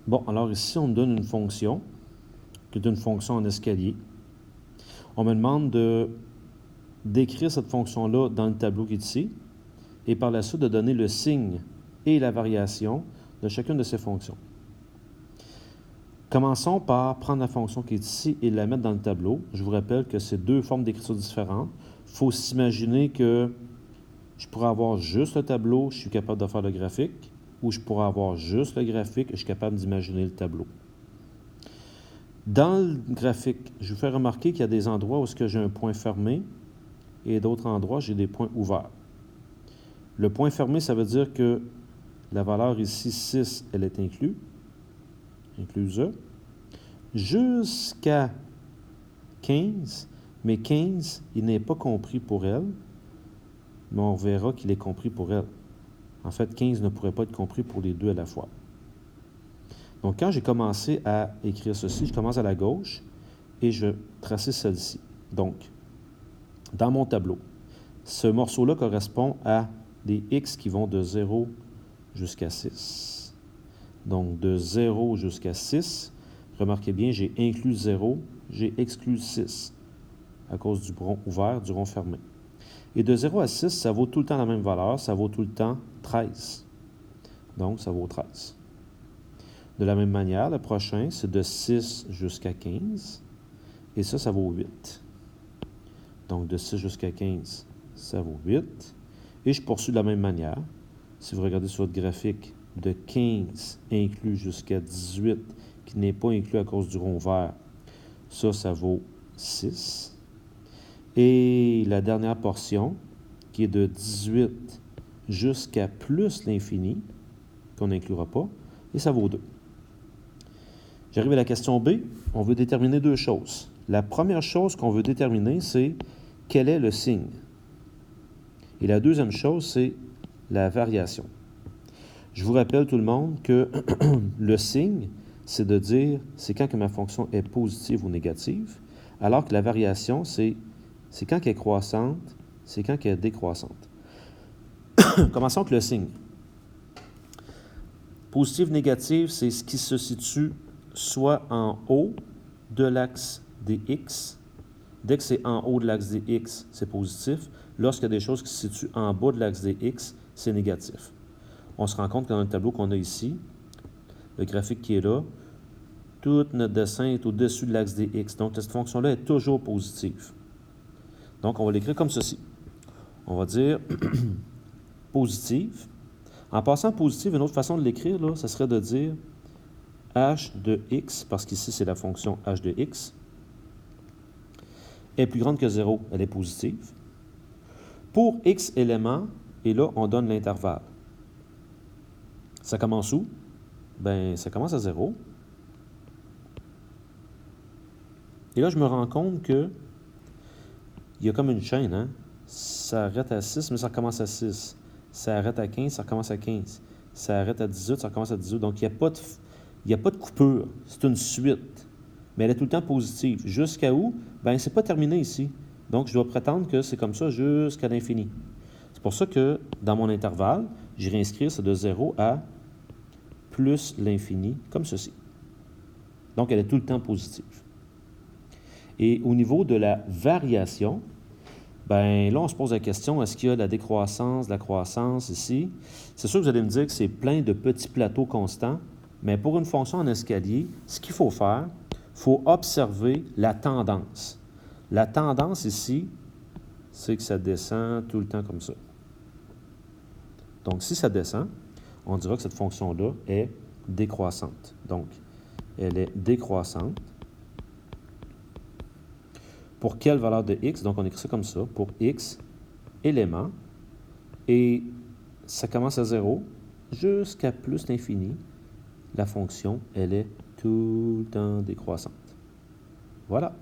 Bon, alors ici, on me donne une fonction, qui est une fonction en escalier. On me demande d'écrire cette fonction-là dans le tableau qui est ici, et par la suite de donner le signe et la variation de chacune de ces fonctions. Commençons par prendre la fonction qui est ici et la mettre dans le tableau. Je vous rappelle que c'est deux formes d'écriture différentes. Il faut s'imaginer que je pourrais avoir juste le tableau, je suis capable de faire le graphique, ou je pourrais avoir juste le graphique, je suis capable d'imaginer le tableau. Dans le graphique, je vous fais remarquer qu'il y a des endroits où j'ai un point fermé et d'autres endroits, j'ai des points ouverts. Le point fermé, ça veut dire que la valeur ici, 6, elle est incluse, jusqu'à 15, mais 15, il n'est pas compris pour elle, mais on verra qu'il est compris pour elle. En fait, 15 ne pourrait pas être compris pour les deux à la fois. Donc, quand j'ai commencé à écrire ceci, je commence à la gauche et je tracer celle-ci. Donc, dans mon tableau, ce morceau-là correspond à des x qui vont de 0 jusqu'à 6. Donc, de 0 jusqu'à 6, remarquez bien, j'ai inclus 0, j'ai exclu 6 à cause du rond ouvert, du rond fermé. Et de 0 à 6, ça vaut tout le temps la même valeur, ça vaut tout le temps 13. Donc, ça vaut 13. De la même manière, le prochain, c'est de 6 jusqu'à 15, et ça vaut 8. Donc, de 6 jusqu'à 15, ça vaut 8. Et je poursuis de la même manière. Si vous regardez sur votre graphique, de 15 inclus jusqu'à 18, qui n'est pas inclus à cause du rond vert, ça vaut 6. Et la dernière portion, qui est de 18 jusqu'à plus l'infini, qu'on n'inclura pas, et ça vaut 2. J'arrive à la question B. On veut déterminer deux choses. La première chose qu'on veut déterminer, c'est quel est le signe. Et la deuxième chose, c'est la variation. Je vous rappelle tout le monde que le signe, c'est de dire, c'est quand que ma fonction est positive ou négative, alors que la variation, c'est quand qu'elle est croissante, c'est quand qu'elle est décroissante. Commençons avec le signe. Positive, négative, c'est ce qui se situe soit en haut de l'axe des x. Dès que c'est en haut de l'axe des x, c'est positif. Lorsqu'il y a des choses qui se situent en bas de l'axe des x, c'est négatif. On se rend compte que dans le tableau qu'on a ici, le graphique qui est là, tout notre dessin est au-dessus de l'axe des x. Donc, cette fonction-là est toujours positive. Donc, on va l'écrire comme ceci. On va dire positive. En passant positive, une autre façon de l'écrire, là, ça serait de dire h de x, parce qu'ici, c'est la fonction h de x, est plus grande que 0, elle est positive. Pour x éléments, et là, on donne l'intervalle. Ça commence où? Bien, ça commence à 0. Et là, je me rends compte que il y a comme une chaîne, hein? Ça arrête à 6, mais ça recommence à 6. Ça arrête à 15, ça recommence à 15. Ça arrête à 18, ça recommence à 18. Donc, il n'y a pas de coupure. C'est une suite. Mais elle est tout le temps positive. Jusqu'à où? Bien, c'est pas terminé ici. Donc, je dois prétendre que c'est comme ça jusqu'à l'infini. C'est pour ça que, dans mon intervalle, j'irai inscrire ça de 0 à plus l'infini, comme ceci. Donc, elle est tout le temps positive. Et au niveau de la variation, bien là, on se pose la question, est-ce qu'il y a de la décroissance, de la croissance ici? C'est sûr que vous allez me dire que c'est plein de petits plateaux constants, mais pour une fonction en escalier, ce qu'il faut faire, il faut observer la tendance. La tendance ici, c'est que ça descend tout le temps comme ça. Donc, si ça descend, on dira que cette fonction-là est décroissante. Donc, elle est décroissante. Pour quelle valeur de x? Donc, on écrit ça comme ça, pour x éléments, et ça commence à 0 jusqu'à plus l'infini. La fonction, elle est tout le temps décroissante. Voilà.